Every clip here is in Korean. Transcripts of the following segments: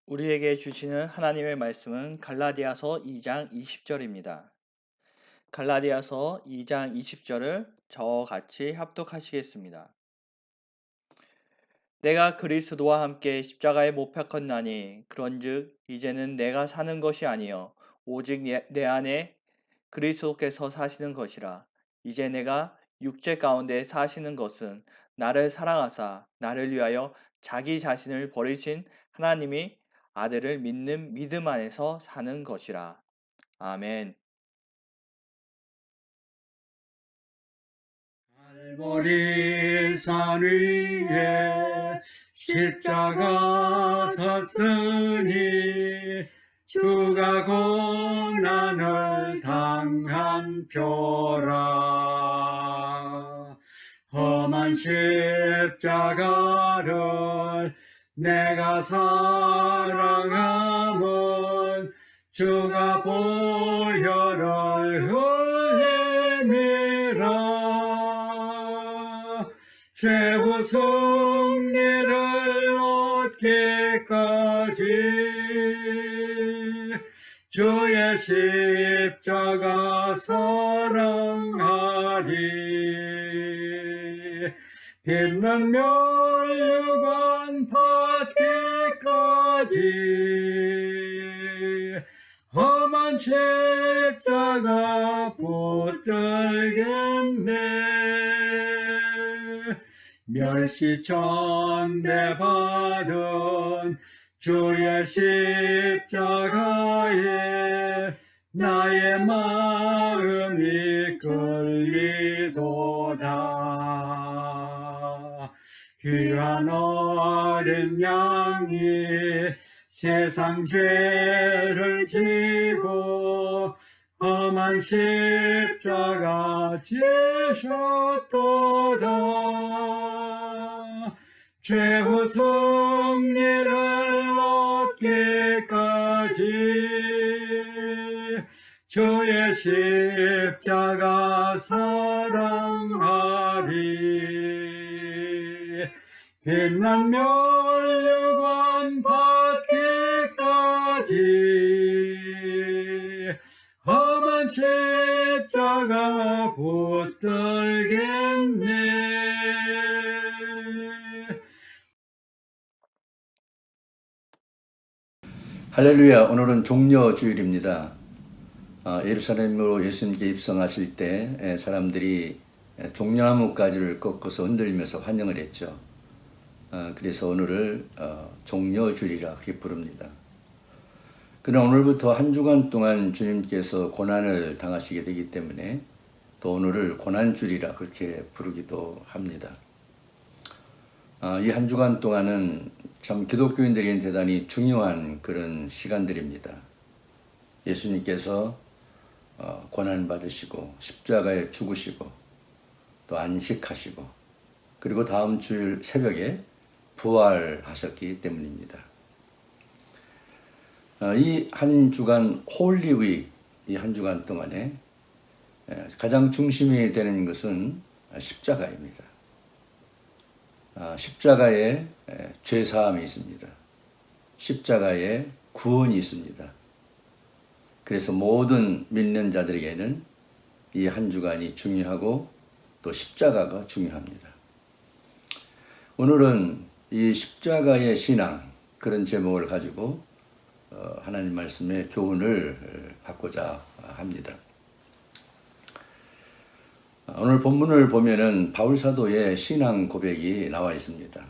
우리에게 주시는 하나님의 말씀은 갈라디아서 2장 20절입니다. 갈라디아서 2장 20절을 저와 같이 합독하시겠습니다. 내가 그리스도와 함께 십자가에 못 박혔나니 그런즉 이제는 내가 사는 것이 아니요 오직 내 안에 그리스도께서 사시는 것이라. 이제 내가 육체 가운데 사시는 것은 나를 사랑하사 나를 위하여 자기 자신을 버리신 하나님이 아들을 믿는 믿음 안에서 사는 것이라. 아멘. 갈보리 산 위에 십자가 섰으니 주가 고난을 당한 표라. 험한 십자가를 내가 사랑함은 주가 보혈을 흘림이라. 최후 승리를 얻기까지 주의 십자가 사랑하리. 빛난 멸류관 받기까지 험한 십자가 붙들겠네. 멸시천대 받은 주의 십자가에 나의 마음이 끌리도다. 귀한 어린 양이 세상 죄를 지고 험한 십자가 지셨도다. 최후 승리를 얻기까지 주의 십자가 사랑하리. 빛난 멸류관 받기까지 험한 십자가 붙들겠네. 할렐루야. 오늘은 종려주일입니다. 예루살렘으로 예수님께 입성하실 때 사람들이 종려나무 가지를 꺾어서 흔들면서 환영을 했죠. 그래서 오늘을 종려주일이라 그렇게 부릅니다. 그러나 오늘부터 한 주간 동안 주님께서 고난을 당하시게 되기 때문에 또 오늘을 고난주일이라 그렇게 부르기도 합니다. 이 한 주간 동안은 참 기독교인들에게는 대단히 중요한 그런 시간들입니다. 예수님께서 고난 받으시고 십자가에 죽으시고 또 안식하시고 그리고 다음 주일 새벽에 부활하셨기 때문입니다. 이 한 주간 홀리윗, 이 한 주간 동안에 가장 중심이 되는 것은 십자가입니다. 십자가에 죄사함이 있습니다. 십자가에 구원이 있습니다. 그래서 모든 믿는 자들에게는 이 한 주간이 중요하고 또 십자가가 중요합니다. 오늘은 이 십자가의 신앙, 그런 제목을 가지고 하나님 말씀의 교훈을 받고자 합니다. 오늘 본문을 보면은 바울 사도의 신앙 고백이 나와 있습니다.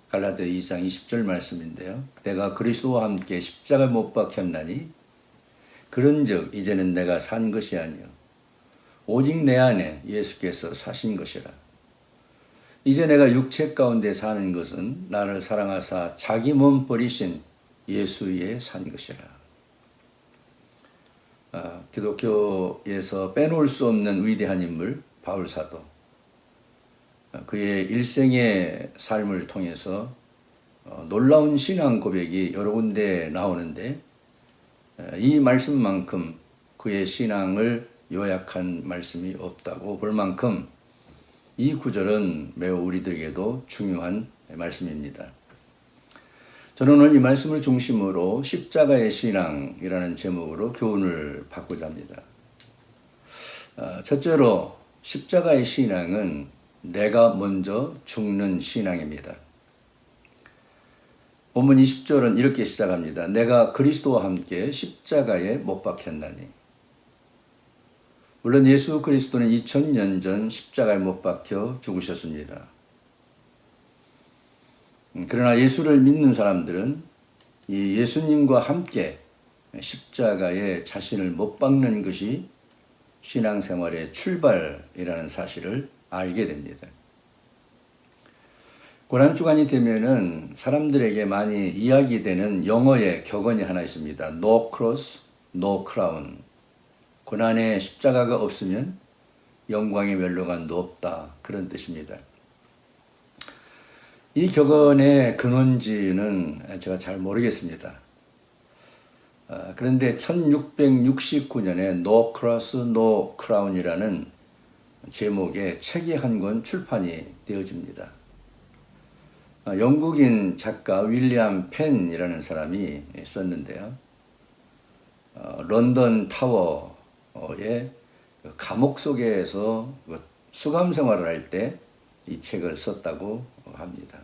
갈라디아 2장 20절 말씀인데요. 내가 그리스도와 함께 십자가에 못 박혔나니 그런즉 이제는 내가 산 것이 아니요 오직 내 안에 예수께서 사신 것이라. 이제 내가 육체 가운데 사는 것은 나를 사랑하사 자기 몸 버리신 예수 위에 산 것이라. 기독교에서 빼놓을 수 없는 위대한 인물 바울 사도, 그의 일생의 삶을 통해서 놀라운 신앙 고백이 여러 군데 나오는데 이 말씀만큼 그의 신앙을 요약한 말씀이 없다고 볼 만큼 이 구절은 매우 우리들에게도 중요한 말씀입니다. 저는 오늘 이 말씀을 중심으로 십자가의 신앙이라는 제목으로 교훈을 받고자 합니다. 첫째로 십자가의 신앙은 내가 먼저 죽는 신앙입니다. 본문 20절은 이렇게 시작합니다. 내가 그리스도와 함께 십자가에 못 박혔나니. 물론 예수 그리스도는 2000년 전 십자가에 못 박혀 죽으셨습니다. 그러나 예수를 믿는 사람들은 이 예수님과 함께 십자가에 자신을 못 박는 것이 신앙생활의 출발이라는 사실을 알게 됩니다. 고난주간이 되면은 사람들에게 많이 이야기되는 영어의 격언이 하나 있습니다. No cross, no crown. 고난에 십자가가 없으면 영광의 멸류관도 없다. 그런 뜻입니다. 이 격언의 근원지는 제가 잘 모르겠습니다. 그런데 1669년에 No Cross, No Crown이라는 제목의 책이 한 권 출판이 되어집니다. 영국인 작가 윌리엄 펜이라는 사람이 썼는데요. 런던 타워의 감옥 속에서 수감 생활을 할 때 이 책을 썼다고 합니다.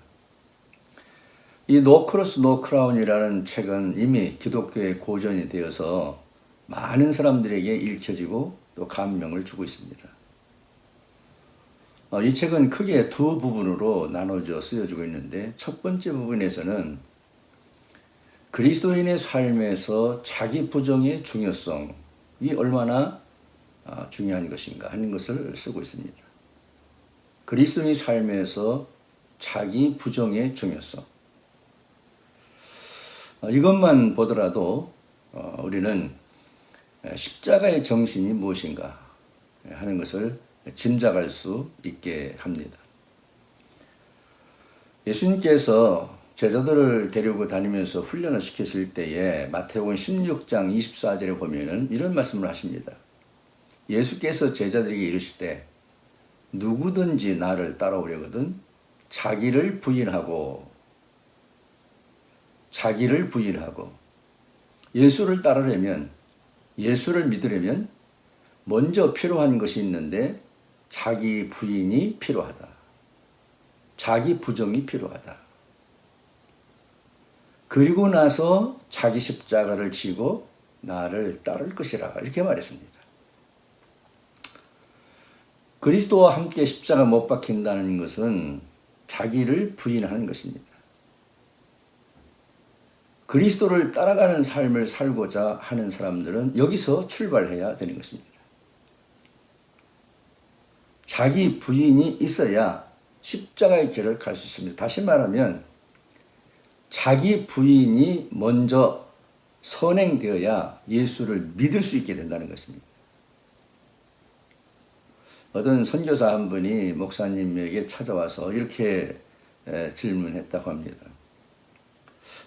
이 No Cross, No Crown이라는 책은 이미 기독교의 고전이 되어서 많은 사람들에게 읽혀지고 또 감명을 주고 있습니다. 이 책은 크게 두 부분으로 나눠져 쓰여지고 있는데 첫 번째 부분에서는 그리스도인의 삶에서 자기 부정의 중요성이 얼마나 중요한 것인가 하는 것을 쓰고 있습니다. 그리스도인의 삶에서 자기 부정의 중요성. 이것만 보더라도 우리는 십자가의 정신이 무엇인가 하는 것을 짐작할 수 있게 합니다. 예수님께서 제자들을 데리고 다니면서 훈련을 시키실 때에 마태복음 16장 24절에 보면은 이런 말씀을 하십니다. 예수께서 제자들에게 이르시되 누구든지 나를 따라오려거든 자기를 부인하고 예수를 따르려면 예수를 믿으려면 먼저 필요한 것이 있는데 자기 부인이 필요하다. 자기 부정이 필요하다. 그리고 나서 자기 십자가를 지고 나를 따를 것이라 이렇게 말했습니다. 그리스도와 함께 십자가 못 박힌다는 것은 자기를 부인하는 것입니다. 그리스도를 따라가는 삶을 살고자 하는 사람들은 여기서 출발해야 되는 것입니다. 자기 부인이 있어야 십자가의 길을 갈 수 있습니다. 다시 말하면 자기 부인이 먼저 선행되어야 예수를 믿을 수 있게 된다는 것입니다. 어떤 선교사 한 분이 목사님에게 찾아와서 이렇게 질문했다고 합니다.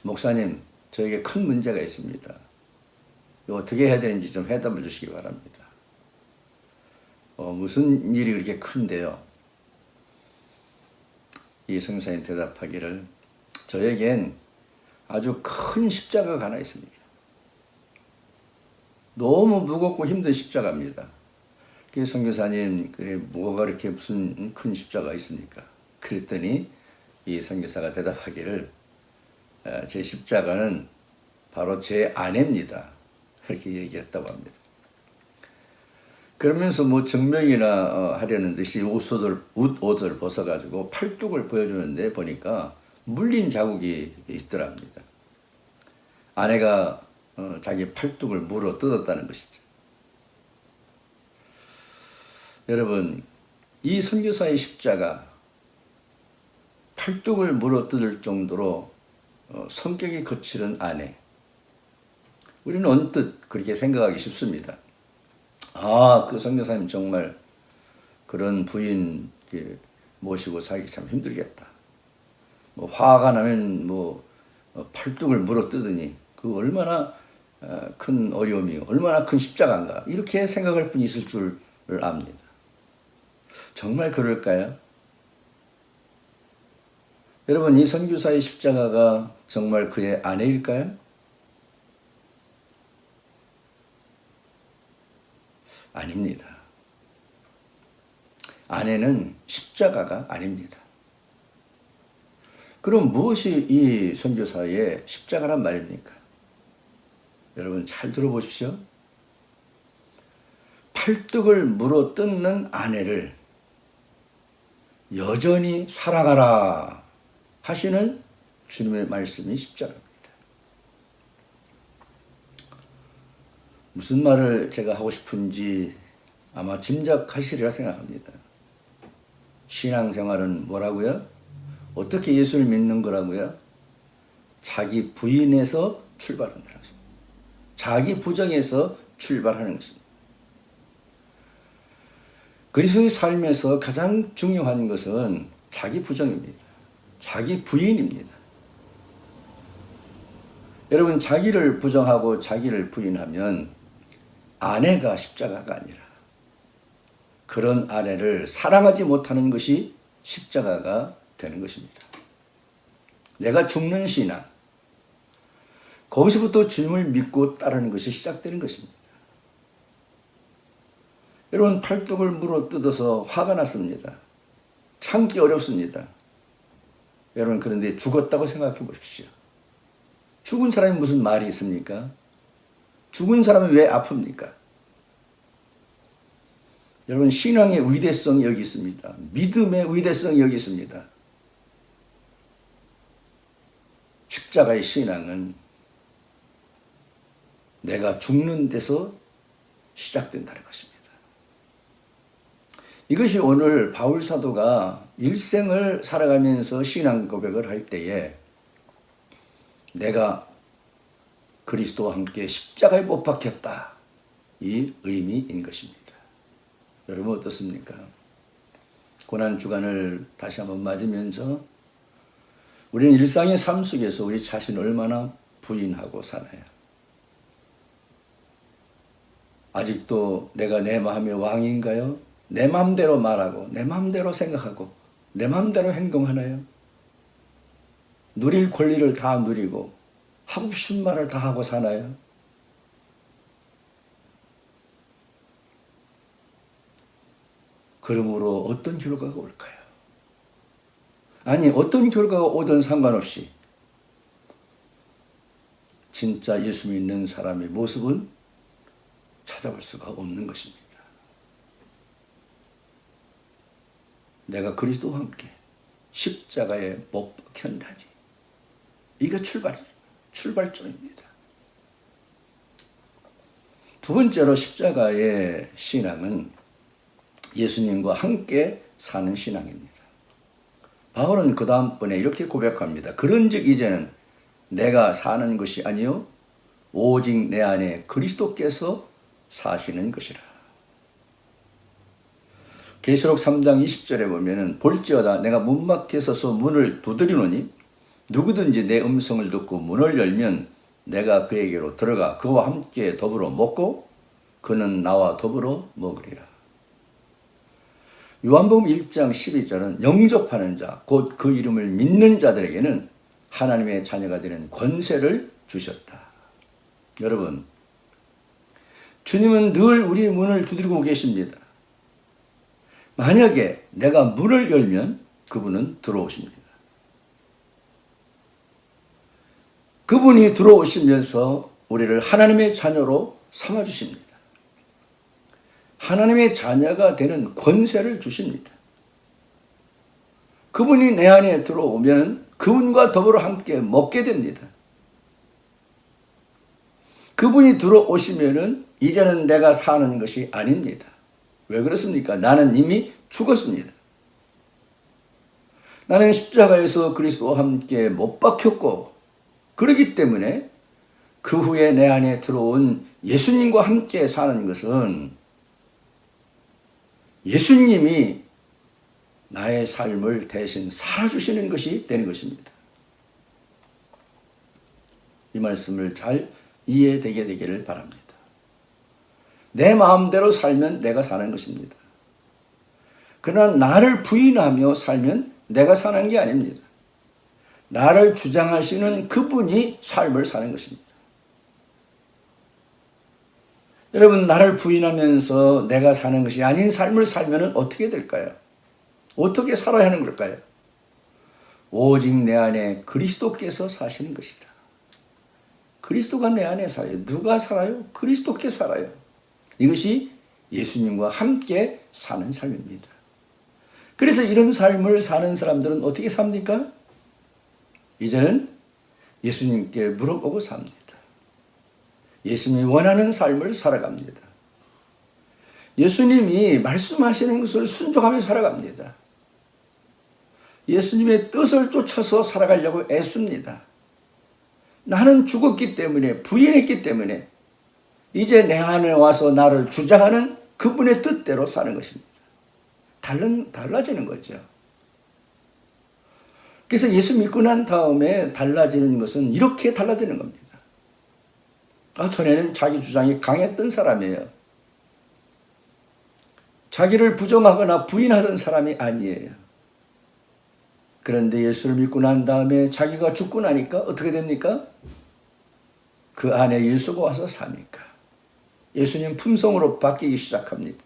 목사님, 저에게 큰 문제가 있습니다. 이거 어떻게 해야 되는지 좀 해답을 주시기 바랍니다. 무슨 일이 그렇게 큰데요? 이 선교사님 대답하기를 저에겐 아주 큰 십자가가 하나 있습니다. 너무 무겁고 힘든 십자가입니다. 그래서 선교사님, 뭐가 그렇게 무슨 큰 십자가가 있습니까? 그랬더니 이 선교사가 대답하기를 제 십자가는 바로 제 아내입니다. 그렇게 얘기했다고 합니다. 그러면서 뭐 증명이나 하려는 듯이 옷을 벗어가지고 팔뚝을 보여주는데 보니까 물린 자국이 있더랍니다. 아내가 자기 팔뚝을 물어 뜯었다는 것이죠. 여러분, 이 선교사의 십자가 팔뚝을 물어 뜯을 정도로 성격이 거칠은 아내. 우리는 언뜻 그렇게 생각하기 쉽습니다. 그 선교사님 정말 그런 부인 모시고 살기 참 힘들겠다. 뭐 화가 나면 팔뚝을 물어 뜯으니 그 얼마나 큰 어려움이 얼마나 큰 십자가인가 이렇게 생각할 분이 있을 줄 압니다. 정말 그럴까요? 여러분, 이 선교사의 십자가가 정말 그의 아내일까요? 아닙니다. 아내는 십자가가 아닙니다. 그럼 무엇이 이 선교사의 십자가란 말입니까? 여러분 잘 들어보십시오. 팔뚝을 물어 뜯는 아내를 여전히 사랑하라 하시는 주님의 말씀이 십자가입니다. 무슨 말을 제가 하고 싶은지 아마 짐작하시리라 생각합니다. 신앙생활은 뭐라고요? 어떻게 예수를 믿는 거라고요? 자기 부인에서 출발한다는 것입니다. 자기 부정에서 출발하는 것입니다. 그리스도의 삶에서 가장 중요한 것은 자기 부정입니다. 자기 부인입니다. 여러분, 자기를 부정하고 자기를 부인하면 아내가 십자가가 아니라 그런 아내를 사랑하지 못하는 것이 십자가가 되는 것입니다. 내가 죽는 신앙, 거기서부터 주님을 믿고 따르는 것이 시작되는 것입니다. 여러분, 팔뚝을 물어 뜯어서 화가 났습니다. 참기 어렵습니다. 여러분, 그런데 죽었다고 생각해 보십시오. 죽은 사람이 무슨 말이 있습니까? 죽은 사람이 왜 아픕니까? 여러분, 신앙의 위대성이 여기 있습니다. 믿음의 위대성이 여기 있습니다. 십자가의 신앙은 내가 죽는 데서 시작된다는 것입니다. 이것이 오늘 바울 사도가 일생을 살아가면서 신앙 고백을 할 때에 내가 그리스도와 함께 십자가에 못 박혔다, 이 의미인 것입니다. 여러분 어떻습니까? 고난주간을 다시 한번 맞으면서 우리는 일상의 삶 속에서 우리 자신을 얼마나 부인하고 사나요? 아직도 내가 내 마음의 왕인가요? 내 마음대로 말하고 내 마음대로 생각하고 내 마음대로 행동하나요? 누릴 권리를 다 누리고 하고 싶은 말을 다 하고 사나요? 그러므로 어떤 결과가 올까요? 아니, 어떤 결과가 오든 상관없이 진짜 예수 믿는 사람의 모습은 찾아볼 수가 없는 것입니다. 내가 그리스도와 함께 십자가에 못 박혔나니, 이게 출발점입니다. 두 번째로 십자가의 신앙은 예수님과 함께 사는 신앙입니다. 바울은 그 다음번에 이렇게 고백합니다. 그런즉 이제는 내가 사는 것이 아니요 오직 내 안에 그리스도께서 사시는 것이라. 계시록 3장 20절에 보면은 볼지어다 내가 문 밖에 서서 문을 두드리노니 누구든지 내 음성을 듣고 문을 열면 내가 그에게로 들어가 그와 함께 더불어 먹고 그는 나와 더불어 먹으리라. 요한복음 1장 12절은 영접하는 자, 곧 그 이름을 믿는 자들에게는 하나님의 자녀가 되는 권세를 주셨다. 여러분, 주님은 늘 우리의 문을 두드리고 계십니다. 만약에 내가 문을 열면 그분은 들어오십니다. 그분이 들어오시면서 우리를 하나님의 자녀로 삼아주십니다. 하나님의 자녀가 되는 권세를 주십니다. 그분이 내 안에 들어오면 그분과 더불어 함께 먹게 됩니다. 그분이 들어오시면 이제는 내가 사는 것이 아닙니다. 왜 그렇습니까? 나는 이미 죽었습니다. 나는 십자가에서 그리스도와 함께 못 박혔고, 그렇기 때문에 그 후에 내 안에 들어온 예수님과 함께 사는 것은 예수님이 나의 삶을 대신 살아주시는 것이 되는 것입니다. 이 말씀을 잘 이해되게 되기를 바랍니다. 내 마음대로 살면 내가 사는 것입니다. 그러나 나를 부인하며 살면 내가 사는 게 아닙니다. 나를 주장하시는 그분이 삶을 사는 것입니다. 여러분, 나를 부인하면서 내가 사는 것이 아닌 삶을 살면 어떻게 될까요? 어떻게 살아야 하는 걸까요? 오직 내 안에 그리스도께서 사시는 것이다. 그리스도가 내 안에 살아요. 누가 살아요? 그리스도께 살아요. 이것이 예수님과 함께 사는 삶입니다. 그래서 이런 삶을 사는 사람들은 어떻게 삽니까? 이제는 예수님께 물어보고 삽니다. 예수님이 원하는 삶을 살아갑니다. 예수님이 말씀하시는 것을 순종하며 살아갑니다. 예수님의 뜻을 쫓아서 살아가려고 애씁니다. 나는 죽었기 때문에, 부인했기 때문에 이제 내 안에 와서 나를 주장하는 그분의 뜻대로 사는 것입니다. 달라지는 거죠. 그래서 예수 믿고 난 다음에 달라지는 것은 이렇게 달라지는 겁니다. 전에는 자기 주장이 강했던 사람이에요. 자기를 부정하거나 부인하던 사람이 아니에요. 그런데 예수를 믿고 난 다음에 자기가 죽고 나니까 어떻게 됩니까? 그 안에 예수가 와서 사니까 예수님 품성으로 바뀌기 시작합니다.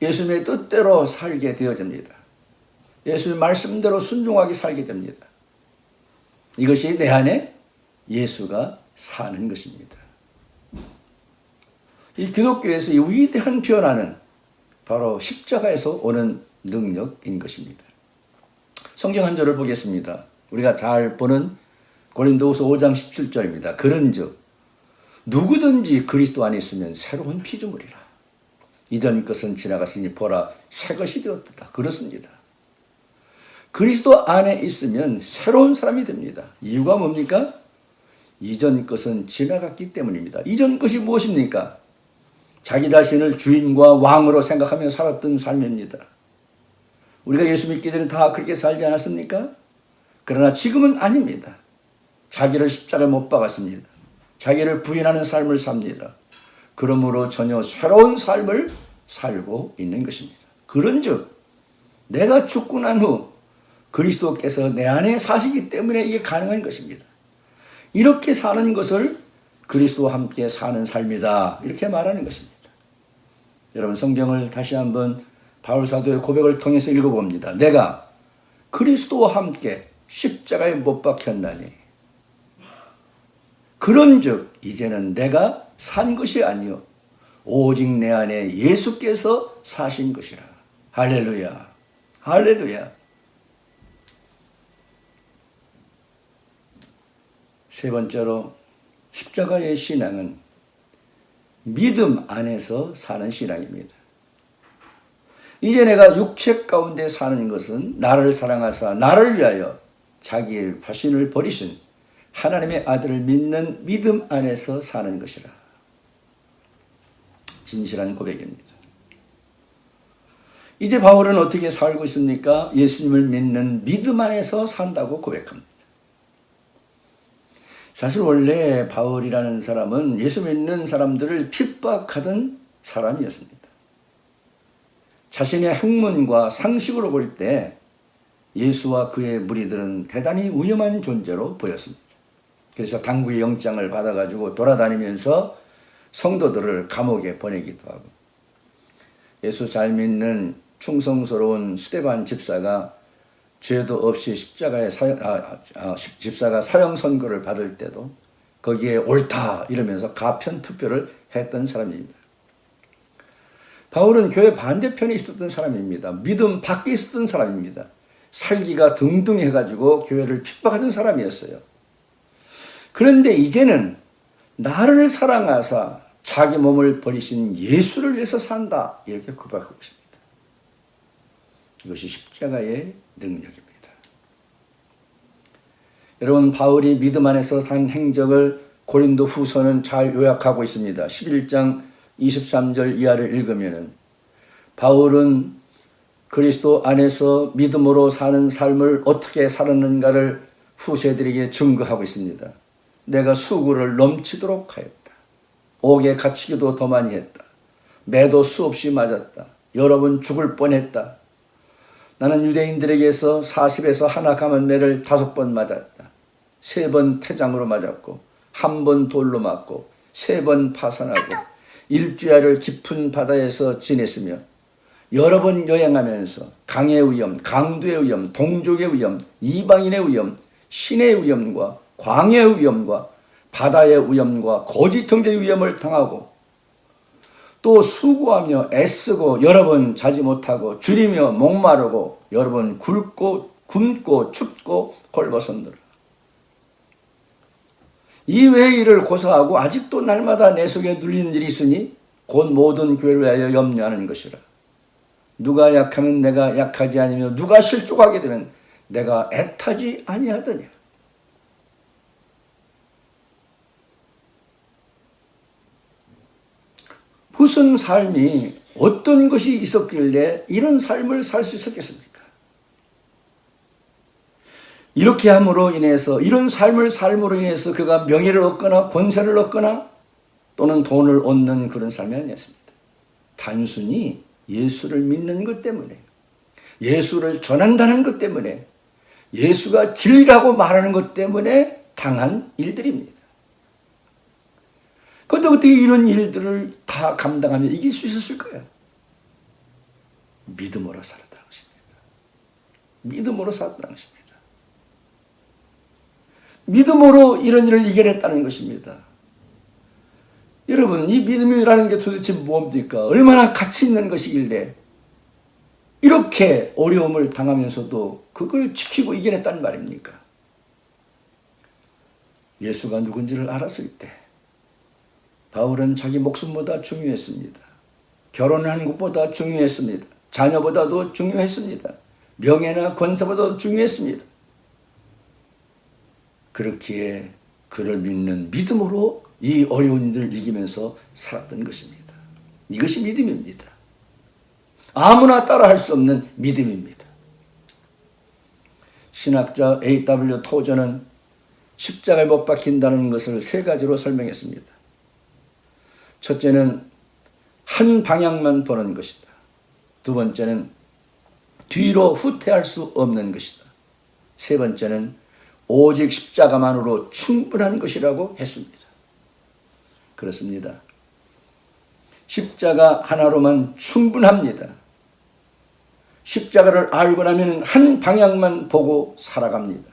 예수님의 뜻대로 살게 되어집니다. 예수님 말씀대로 순종하게 살게 됩니다. 이것이 내 안에 예수가 사는 것입니다. 이 기독교에서 이 위대한 변화는 바로 십자가에서 오는 능력인 것입니다. 성경 한 절을 보겠습니다. 우리가 잘 보는 고린도후서 5장 17절입니다. 그런즉 누구든지 그리스도 안에 있으면 새로운 피조물이라. 이전 것은 지나갔으니 보라 새 것이 되었다. 그렇습니다. 그리스도 안에 있으면 새로운 사람이 됩니다. 이유가 뭡니까? 이전 것은 지나갔기 때문입니다. 이전 것이 무엇입니까? 자기 자신을 주인과 왕으로 생각하며 살았던 삶입니다. 우리가 예수 믿기 전에 다 그렇게 살지 않았습니까? 그러나 지금은 아닙니다. 자기를 십자가에 못 박았습니다. 자기를 부인하는 삶을 삽니다. 그러므로 전혀 새로운 삶을 살고 있는 것입니다. 그런즉 내가 죽고 난 후 그리스도께서 내 안에 사시기 때문에 이게 가능한 것입니다. 이렇게 사는 것을 그리스도와 함께 사는 삶이다. 이렇게 말하는 것입니다. 여러분 성경을 다시 한번 바울 사도의 고백을 통해서 읽어봅니다. 내가 그리스도와 함께 십자가에 못 박혔나니 그런즉 이제는 내가 산 것이 아니요 오직 내 안에 예수께서 사신 것이라. 할렐루야. 할렐루야. 세 번째로 십자가의 신앙은 믿음 안에서 사는 신앙입니다. 이제 내가 육체 가운데 사는 것은 나를 사랑하사 나를 위하여 자기 자신을 버리신 하나님의 아들을 믿는 믿음 안에서 사는 것이라. 진실한 고백입니다. 이제 바울은 어떻게 살고 있습니까? 예수님을 믿는 믿음 안에서 산다고 고백합니다. 사실 원래 바울이라는 사람은 예수 믿는 사람들을 핍박하던 사람이었습니다. 자신의 학문과 상식으로 볼 때 예수와 그의 무리들은 대단히 위험한 존재로 보였습니다. 그래서 당구의 영장을 받아가지고 돌아다니면서 성도들을 감옥에 보내기도 하고 예수 잘 믿는 충성스러운 스데반 집사가 죄도 없이 집사가 사형 선고를 받을 때도 거기에 옳다 이러면서 가편 투표를 했던 사람입니다. 바울은 교회 반대편에 있었던 사람입니다. 믿음 밖에 있었던 사람입니다. 살기가 등등해가지고 교회를 핍박하던 사람이었어요. 그런데 이제는 나를 사랑하사 자기 몸을 버리신 예수를 위해서 산다 이렇게 고백하고 있습니다. 이것이 십자가의 능력입니다. 여러분 바울이 믿음 안에서 산 행적을 고린도 후서는 잘 요약하고 있습니다. 11장 23절 이하를 읽으면 바울은 그리스도 안에서 믿음으로 사는 삶을 어떻게 살았는가를 후세들에게 증거하고 있습니다. 내가 수고를 넘치도록 하였다. 옥에 갇히기도 더 많이 했다. 매도 수없이 맞았다. 여러 번 죽을 뻔했다. 나는 유대인들에게서 40에서 하나 감은 매를 5번 맞았다. 3번 태장으로 맞았고 1번 돌로 맞고 3번 파산하고 일주야를 깊은 바다에서 지냈으며 여러 번 여행하면서 강의 위험, 강도의 위험, 동족의 위험, 이방인의 위험, 신의 위험과 광야의 위험과 바다의 위험과 거짓 형제의 위험을 당하고 또 수고하며 애쓰고 여러 번 자지 못하고 줄이며 목마르고 여러 번 굶고 춥고 헐벗었노라. 이외의 일을 고사하고 아직도 날마다 내 속에 눌리는 일이 있으니 곧 모든 교회를 위하여 염려하는 것이라. 누가 약하면 내가 약하지 아니며 누가 실족하게 되면 내가 애타지 아니하더냐. 무슨 삶이 어떤 것이 있었길래 이런 삶을 살 수 있었겠습니까? 이렇게 함으로 인해서 이런 삶을 삶으로 인해서 그가 명예를 얻거나 권세를 얻거나 또는 돈을 얻는 그런 삶이 아니었습니다. 단순히 예수를 믿는 것 때문에 예수를 전한다는 것 때문에 예수가 진리라고 말하는 것 때문에 당한 일들입니다. 그런데 어떻게 이런 일들을 다 감당하며 이길 수 있었을까요? 믿음으로 살았다는 것입니다. 믿음으로 살았다는 것입니다. 믿음으로 이런 일을 이겨냈다는 것입니다. 여러분, 이 믿음이라는 게 도대체 뭡니까? 얼마나 가치 있는 것이길래 이렇게 어려움을 당하면서도 그걸 지키고 이겨냈다는 말입니까? 예수가 누군지를 알았을 때 바울은 자기 목숨보다 중요했습니다. 결혼하는 것보다 중요했습니다. 자녀보다도 중요했습니다. 명예나 권세보다도 중요했습니다. 그렇기에 그를 믿는 믿음으로 이 어려운 일을 이기면서 살았던 것입니다. 이것이 믿음입니다. 아무나 따라할 수 없는 믿음입니다. 신학자 A.W. 토저는 십자가에 못 박힌다는 것을 3가지로 설명했습니다. 첫째는 한 방향만 보는 것이다. 두 번째는 뒤로 후퇴할 수 없는 것이다. 세 번째는 오직 십자가만으로 충분한 것이라고 했습니다. 그렇습니다. 십자가 하나로만 충분합니다. 십자가를 알고 나면 한 방향만 보고 살아갑니다.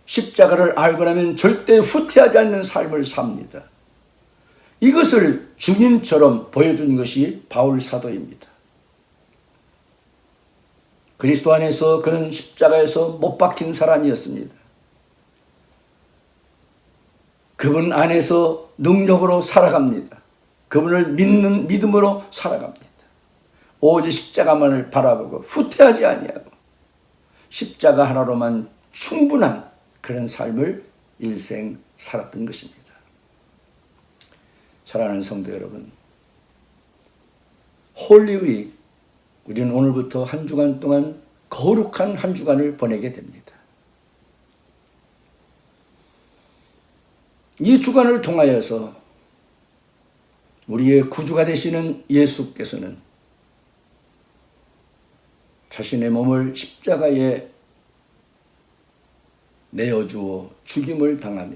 십자가를 알고 나면 절대 후퇴하지 않는 삶을 삽니다. 이것을 증인처럼 보여준 것이 바울 사도입니다. 그리스도 안에서 그는 십자가에서 못 박힌 사람이었습니다. 그분 안에서 능력으로 살아갑니다. 그분을 믿는 믿음으로 살아갑니다. 오직 십자가만을 바라보고 후퇴하지 아니하고 십자가 하나로만 충분한 그런 삶을 일생 살았던 것입니다. 사랑하는 성도 여러분, 홀리윅, 우리는 오늘부터 한 주간 동안 거룩한 한 주간을 보내게 됩니다. 이 주간을 통하여서 우리의 구주가 되시는 예수께서는 자신의 몸을 십자가에 내어주어 죽임을 당하며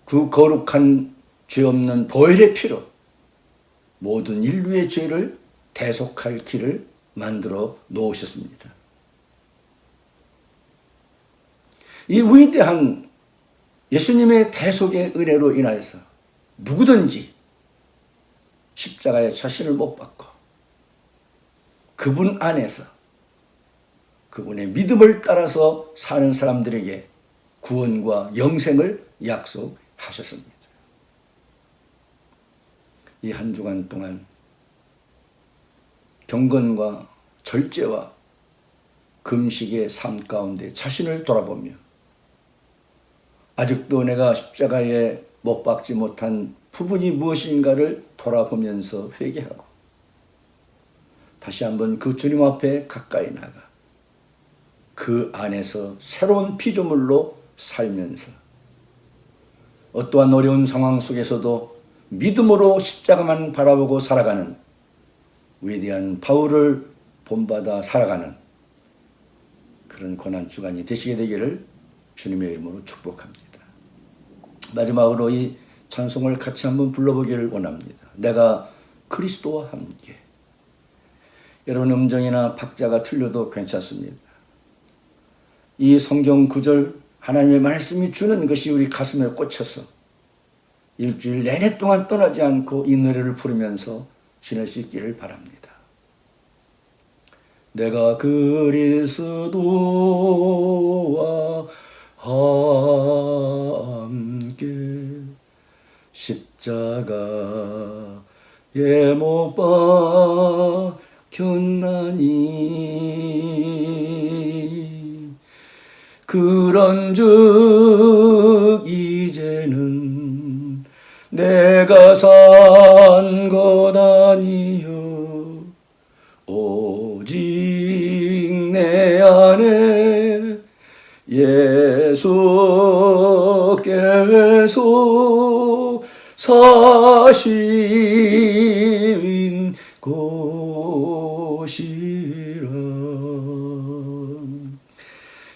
그 거룩한 죄 없는 보혈의 피로 모든 인류의 죄를 대속할 길을 만들어 놓으셨습니다. 이 위대한 예수님의 대속의 은혜로 인하여서 누구든지 십자가에 자신을 못 박고 그분 안에서 그분의 믿음을 따라서 사는 사람들에게 구원과 영생을 약속하셨습니다. 이 한 주간 동안 경건과 절제와 금식의 삶 가운데 자신을 돌아보며 아직도 내가 십자가에 못 박지 못한 부분이 무엇인가를 돌아보면서 회개하고 다시 한번 그 주님 앞에 가까이 나가 그 안에서 새로운 피조물로 살면서 어떠한 어려운 상황 속에서도 믿음으로 십자가만 바라보고 살아가는 위대한 바울을 본받아 살아가는 그런 고난 주간이 되시게 되기를 주님의 이름으로 축복합니다. 마지막으로 이 찬송을 같이 한번 불러보기를 원합니다. 내가 그리스도와 함께. 여러분 음정이나 박자가 틀려도 괜찮습니다. 이 성경 구절 하나님의 말씀이 주는 것이 우리 가슴에 꽂혀서 일주일 내내 동안 떠나지 않고 이 노래를 부르면서 지낼 수 있기를 바랍니다. 내가 그리스도와 함께 십자가에 못 박혔나니 그런즉 이제는 내가 산 것 아니요 오직 내 안에 예수께서 사신 곳이라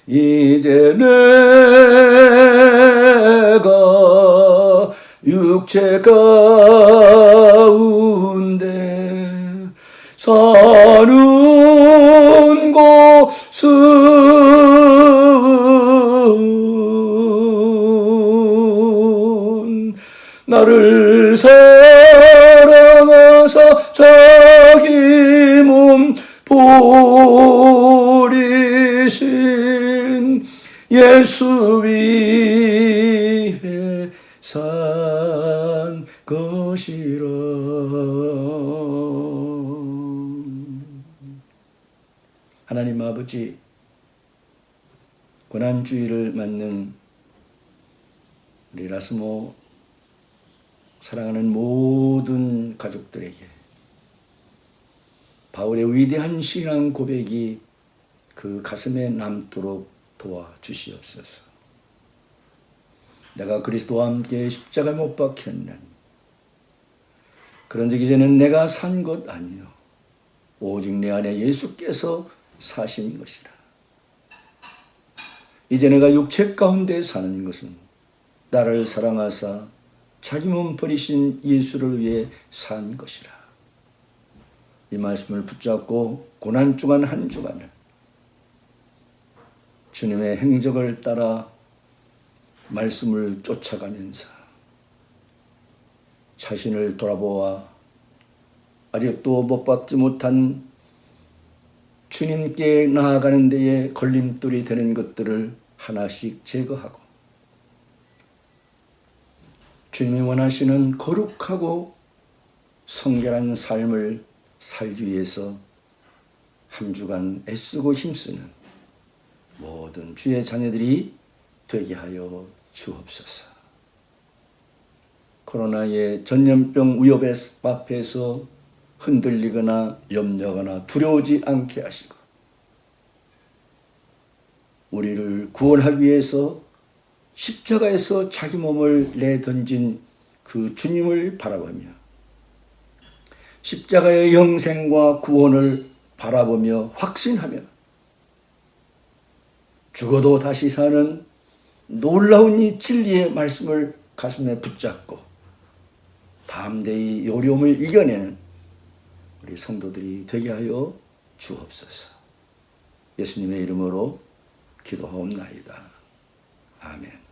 이제 내가 육체 가운데 사는 것은 나를 사랑하사 자기 몸 버리신 예수 위에 산 것이라. 하나님 아버지, 고난주의를 맞는 우리 라스모 사랑하는 모든 가족들에게 바울의 위대한 신앙 고백이 그 가슴에 남도록 도와주시옵소서. 내가 그리스도와 함께 십자가에 못 박혔나니 그런즉 이제는 내가 산 것 아니요 오직 내 안에 예수께서 사신 것이라. 이제 내가 육체 가운데 사는 것은 나를 사랑하사 자기 몸 버리신 예수를 위해 산 것이라. 이 말씀을 붙잡고 고난 주간 한 주간을 주님의 행적을 따라 말씀을 쫓아가면서 자신을 돌아보아 아직도 못 받지 못한 주님께 나아가는 데에 걸림돌이 되는 것들을 하나씩 제거하고 주님이 원하시는 거룩하고 성결한 삶을 살기 위해서 한 주간 애쓰고 힘쓰는 모든 주의 자녀들이 되게 하여 주옵소서. 코로나의 전염병 위협의 앞에서 흔들리거나 염려하거나 두려우지 않게 하시고 우리를 구원하기 위해서 십자가에서 자기 몸을 내던진 그 주님을 바라보며 십자가의 영생과 구원을 바라보며 확신하며 죽어도 다시 사는 놀라운 이 진리의 말씀을 가슴에 붙잡고 담대히 요리움을 이겨내는 우리 성도들이 되게 하여 주옵소서. 예수님의 이름으로 기도하옵나이다. 아멘.